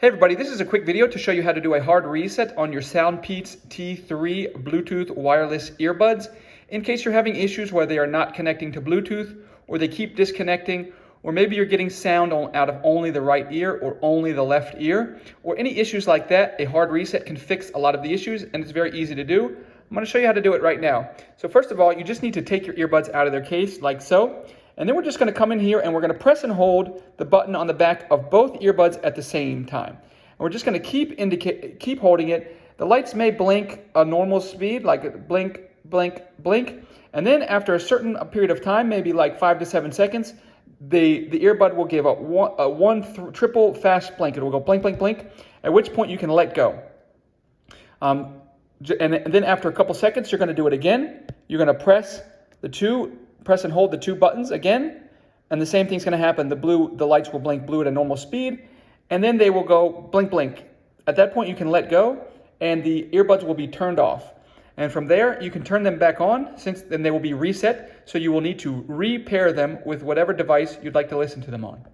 Hey everybody, this is a quick video to show you how to do a hard reset on your SoundPEATS T3 Bluetooth wireless earbuds in case you're having issues where they are not connecting to Bluetooth or they keep disconnecting, or maybe you're getting sound out of only the right ear or only the left ear, or any issues like that. A hard reset can fix a lot of the issues and it's very easy to do. I'm going to show you how to do it right now. So first of all, you just need to take your earbuds out of their case like so. And then we're just going to come in here and we're going to press and hold the button on the back of both earbuds at the same time. And we're just going to keep holding it. The lights may blink a normal speed, like blink, blink, blink. And then after a certain period of time, maybe like 5 to 7 seconds, the earbud will give a triple fast blink. It will go blink, blink, blink, at which point you can let go. And then after a couple seconds, you're going to do it again. You're going to press and hold the two buttons again, and the same thing's going to happen. The lights will blink blue at a normal speed, and then they will go blink, blink. At that point, you can let go, and the earbuds will be turned off. And from there, you can turn them back on, since then they will be reset, so you will need to repair them with whatever device you'd like to listen to them on.